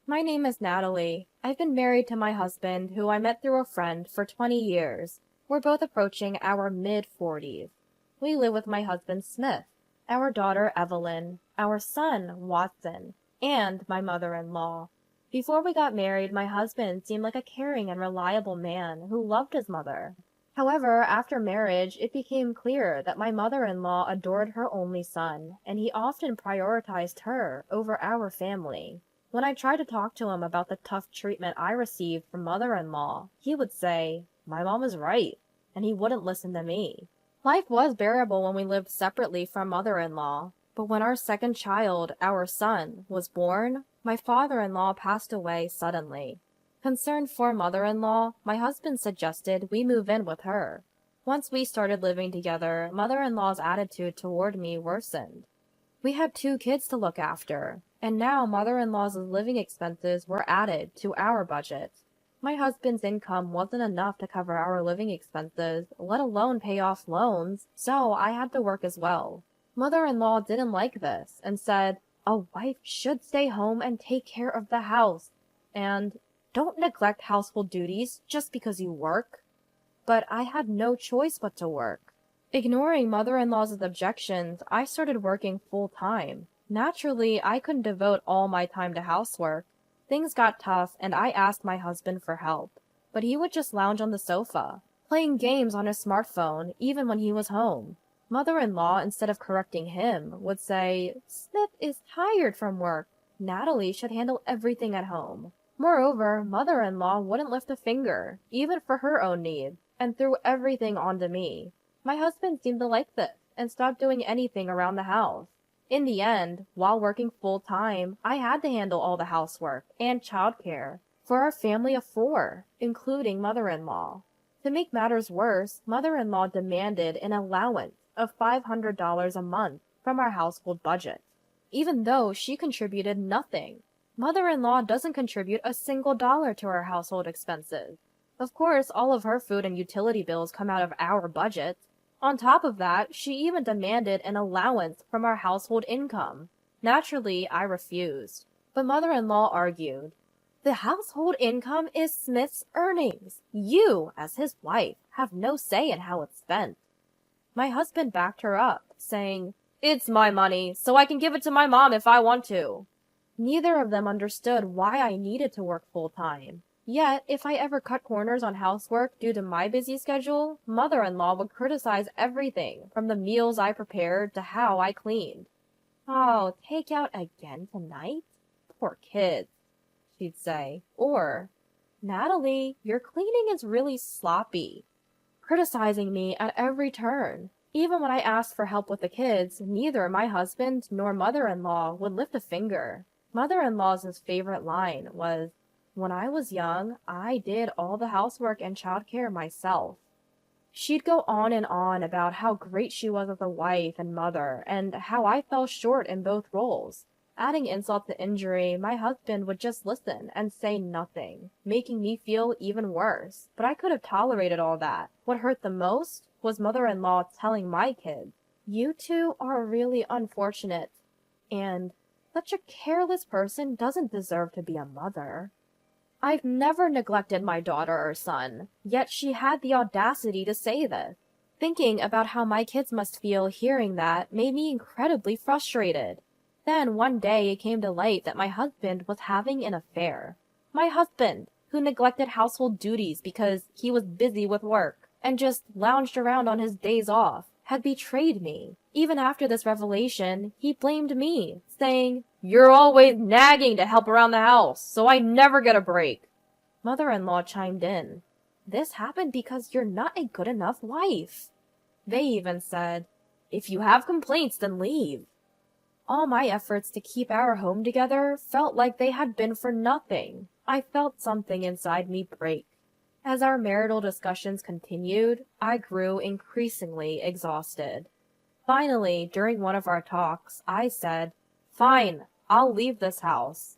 My name is Natalie. I've been married to my husband, who I met through a friend, for 20 years. We're both approaching our mid-40s. We live with my husband, Smith, our daughter, Evelyn, our son, Watson, and my mother-in-law. Before we got married, my husband seemed like a caring and reliable man who loved his mother. However, after marriage, it became clear that my mother-in-law adored her only son, and he often prioritized her over our family. When I tried to talk to him about the tough treatment I received from mother-in-law, he would say, "My mom is right," and he wouldn't listen to me. Life was bearable when we lived separately from mother-in-law, but when our second child, our son, was born, my father-in-law passed away suddenly. Concerned for mother-in-law, my husband suggested we move in with her. Once we started living together, mother-in-law's attitude toward me worsened. We had two kids to look after, and now mother-in-law's living expenses were added to our budget. My husband's income wasn't enough to cover our living expenses, let alone pay off loans, so I had to work as well. Mother-in-law didn't like this and said, "A wife should stay home and take care of the house," and "don't neglect household duties just because you work." But I had no choice but to work. Ignoring mother-in-law's objections, I started working full-time. Naturally, I couldn't devote all my time to housework. Things got tough, and I asked my husband for help. But he would just lounge on the sofa, playing games on his smartphone, even when he was home. Mother-in-law, instead of correcting him, would say, "Smith is tired from work. Natalie should handle everything at home." Moreover, mother-in-law wouldn't lift a finger, even for her own needs, and threw everything onto me. My husband seemed to like this, and stopped doing anything around the house. In the end, while working full-time, I had to handle all the housework and childcare for our family of four, including mother-in-law. To make matters worse, mother-in-law demanded an allowance of $500 a month from our household budget, even though she contributed nothing. Mother-in-law doesn't contribute a single dollar to our household expenses. Of course, all of her food and utility bills come out of our budget. On top of that, she even demanded an allowance from our household income. Naturally, I refused. But mother-in-law argued, "The household income is Smith's earnings. You, as his wife, have no say in how it's spent." My husband backed her up, saying, "It's my money, so I can give it to my mom if I want to." Neither of them understood why I needed to work full-time. Yet, if I ever cut corners on housework due to my busy schedule, mother-in-law would criticize everything from the meals I prepared to how I cleaned. "Oh, take out again tonight? Poor kids," she'd say. Or, "Natalie, your cleaning is really sloppy," criticizing me at every turn. Even when I asked for help with the kids, neither my husband nor mother-in-law would lift a finger. Mother-in-law's favorite line was, "When I was young, I did all the housework and childcare myself." She'd go on and on about how great she was as a wife and mother, and how I fell short in both roles. Adding insult to injury, my husband would just listen and say nothing, making me feel even worse. But I could have tolerated all that. What hurt the most was mother-in-law telling my kids, "You two are really unfortunate," and "such a careless person doesn't deserve to be a mother." I've never neglected my daughter or son, yet she had the audacity to say this. Thinking about how my kids must feel hearing that made me incredibly frustrated. Then one day it came to light that my husband was having an affair. My husband, who neglected household duties because he was busy with work and just lounged around on his days off, had betrayed me. Even after this revelation, he blamed me, saying, "You're always nagging to help around the house, so I never get a break." Mother-in-law chimed in, "This happened because you're not a good enough wife." They even said, "If you have complaints, then leave." All my efforts to keep our home together felt like they had been for nothing. I felt something inside me break. As our marital discussions continued, I grew increasingly exhausted. Finally, during one of our talks, I said, "Fine, I'll leave this house."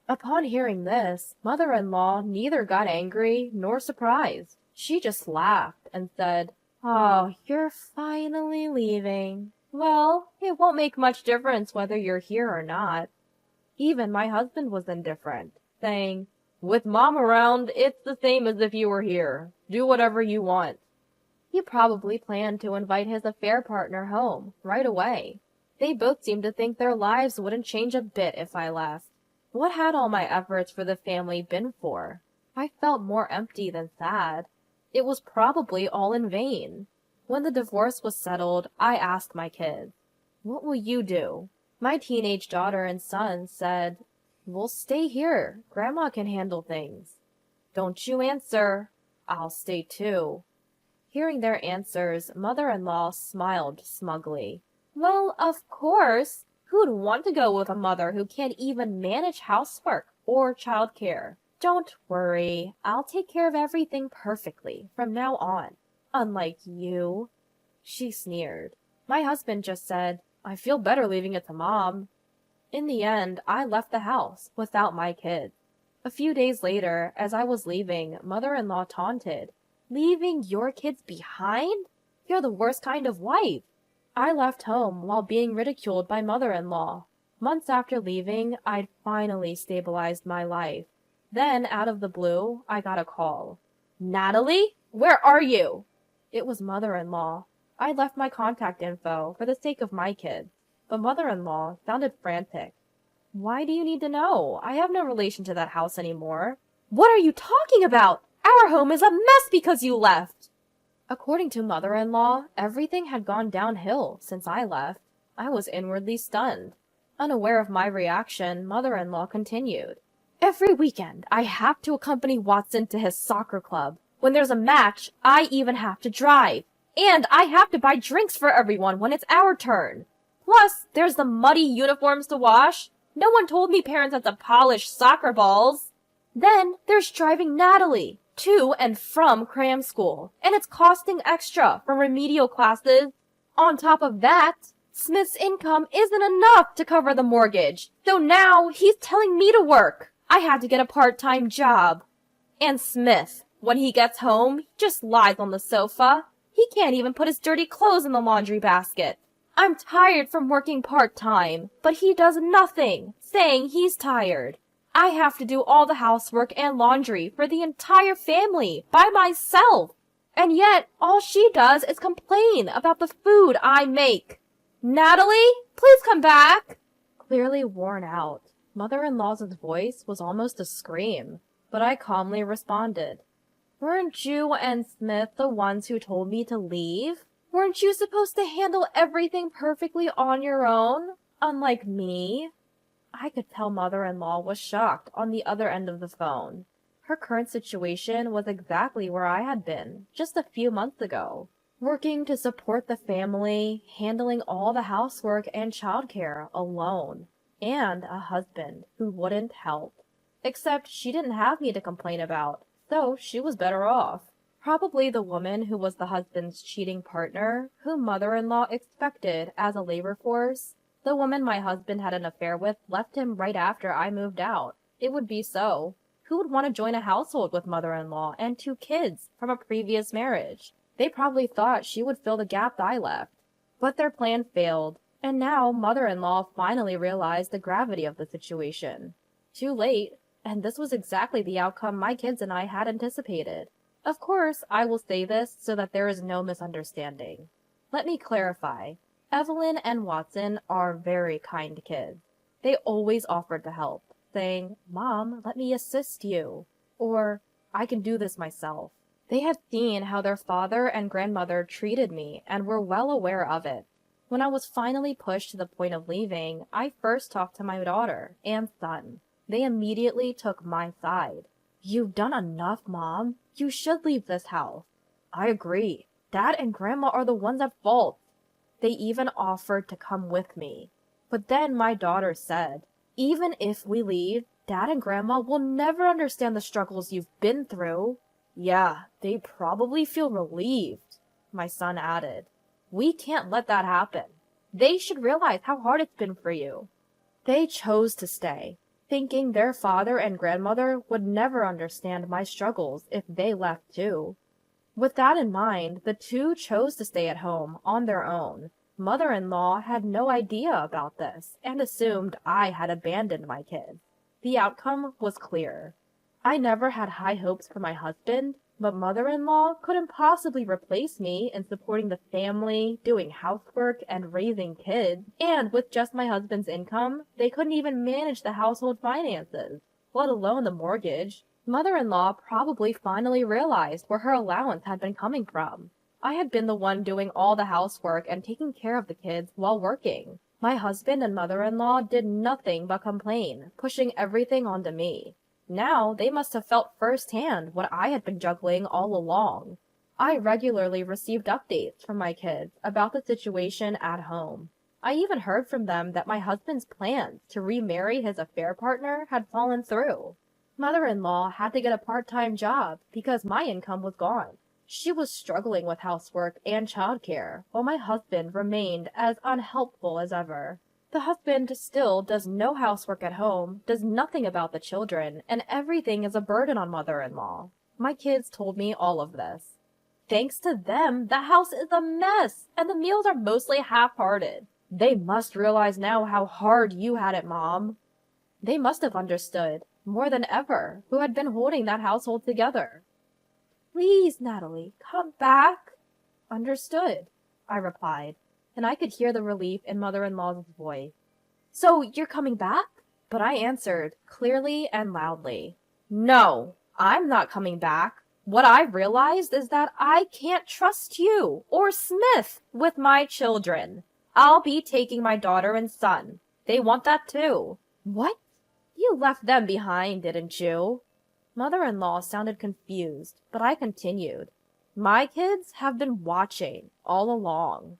Upon hearing this, mother-in-law neither got angry nor surprised. She just laughed and said, "Oh, you're finally leaving. Well, it won't make much difference whether you're here or not." Even my husband was indifferent, saying, "With Mom around, it's the same as if you were here. Do whatever you want." He probably planned to invite his affair partner home right away. They both seemed to think their lives wouldn't change a bit if I left. What had all my efforts for the family been for? I felt more empty than sad. It was probably all in vain. When the divorce was settled, I asked my kids, "What will you do?" My teenage daughter and son said, "We'll stay here. Grandma can handle things." "Don't you answer." "I'll stay too." Hearing their answers, mother-in-law smiled smugly. "Well, of course. Who'd want to go with a mother who can't even manage housework or childcare? Don't worry. I'll take care of everything perfectly from now on. Unlike you." She sneered. My husband just said, "I feel better leaving it to Mom." In the end, I left the house without my kids. A few days later, as I was leaving, mother-in-law taunted, "Leaving your kids behind? You're the worst kind of wife." I left home while being ridiculed by mother-in-law. Months after leaving, I'd finally stabilized my life. Then, out of the blue, I got a call. "Natalie? Where are you?" It was mother-in-law. I left my contact info for the sake of my kids, but mother-in-law sounded frantic. "Why do you need to know? I have no relation to that house anymore." "What are you talking about? Our home is a mess because you left." According to mother-in-law, everything had gone downhill since I left. I was inwardly stunned. Unaware of my reaction, mother-in-law continued. "Every weekend, I have to accompany Watson to his soccer club. When there's a match, I even have to drive. And I have to buy drinks for everyone when it's our turn. Plus, there's the muddy uniforms to wash. No one told me parents had to polish soccer balls. Then there's driving Natalie to and from cram school, and it's costing extra from remedial classes. On top of that, Smith's income isn't enough to cover the mortgage, so now he's telling me to work. I had to get a part-time job. And Smith, when he gets home, he just lies on the sofa. He can't even put his dirty clothes in the laundry basket. I'm tired from working part-time, but he does nothing, saying he's tired. I have to do all the housework and laundry for the entire family by myself. And yet, all she does is complain about the food I make. Natalie, please come back." Clearly worn out, mother-in-law's voice was almost a scream, but I calmly responded. "Weren't you and Smith the ones who told me to leave? Weren't you supposed to handle everything perfectly on your own, unlike me?" I could tell mother-in-law was shocked on the other end of the phone. Her current situation was exactly where I had been just a few months ago, working to support the family, handling all the housework and childcare alone, and a husband who wouldn't help. Except she didn't have me to complain about, so she was better off. Probably the woman who was the husband's cheating partner, whom mother-in-law expected as a labor force. The woman my husband had an affair with left him right after I moved out. It would be so. Who would want to join a household with mother-in-law and 2 kids from a previous marriage? They probably thought she would fill the gap I left. But their plan failed, and now mother-in-law finally realized the gravity of the situation. Too late, and this was exactly the outcome my kids and I had anticipated. Of course, I will say this so that there is no misunderstanding. Let me clarify. Evelyn and Watson are very kind kids. They always offered to help, saying, "Mom, let me assist you," or "I can do this myself." They had seen how their father and grandmother treated me and were well aware of it. When I was finally pushed to the point of leaving, I first talked to my daughter and son. They immediately took my side. "You've done enough, Mom. You should leave this house." "I agree. Dad and Grandma are the ones at fault." They even offered to come with me. But then my daughter said, "Even if we leave, Dad and Grandma will never understand the struggles you've been through." "Yeah, they probably feel relieved," my son added. "We can't let that happen. They should realize how hard it's been for you." They chose to stay, thinking their father and grandmother would never understand my struggles if they left too. With that in mind, the 2 chose to stay at home on their own. Mother-in-law had no idea about this and assumed I had abandoned my kids. The outcome was clear. I never had high hopes for my husband, but mother-in-law couldn't possibly replace me in supporting the family, doing housework, and raising kids. And with just my husband's income, they couldn't even manage the household finances, let alone the mortgage. Mother-in-law probably finally realized where her allowance had been coming from. I had been the one doing all the housework and taking care of the kids while working. My husband and mother-in-law did nothing but complain, pushing everything onto me. Now they must have felt firsthand what I had been juggling all along. I regularly received updates from my kids about the situation at home. I even heard from them that my husband's plans to remarry his affair partner had fallen through. Mother-in-law had to get a part-time job because my income was gone. She was struggling with housework and childcare, while my husband remained as unhelpful as ever. The husband still does no housework at home, does nothing about the children, and everything is a burden on mother-in-law. My kids told me all of this. Thanks to them, the house is a mess, and the meals are mostly half-hearted. They must realize now how hard you had it, Mom. They must have understood, more than ever, who had been holding that household together. Please, Natalie, come back. Understood, I replied, and I could hear the relief in mother-in-law's voice. So you're coming back? But I answered, clearly and loudly, no, I'm not coming back. What I realized is that I can't trust you or Smith with my children. I'll be taking my daughter and son. They want that too. What? You left them behind, didn't you? Mother-in-law sounded confused, but I continued. My kids have been watching all along.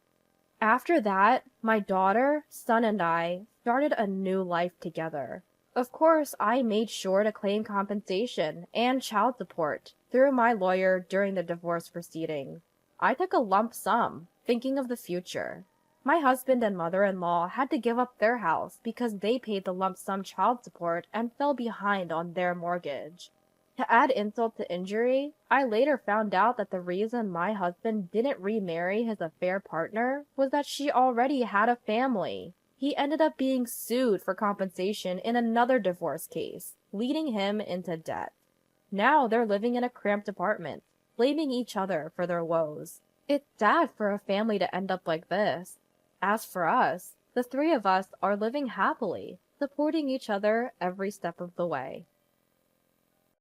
After that, my daughter, son, and I started a new life together. Of course, I made sure to claim compensation and child support through my lawyer during the divorce proceedings. I took a lump sum, thinking of the future. My husband and mother-in-law had to give up their house because they paid the lump sum child support and fell behind on their mortgage. To add insult to injury, I later found out that the reason my husband didn't remarry his affair partner was that she already had a family. He ended up being sued for compensation in another divorce case, leading him into debt. Now they're living in a cramped apartment, blaming each other for their woes. It's sad for a family to end up like this. As for us, the three of us are living happily, supporting each other every step of the way.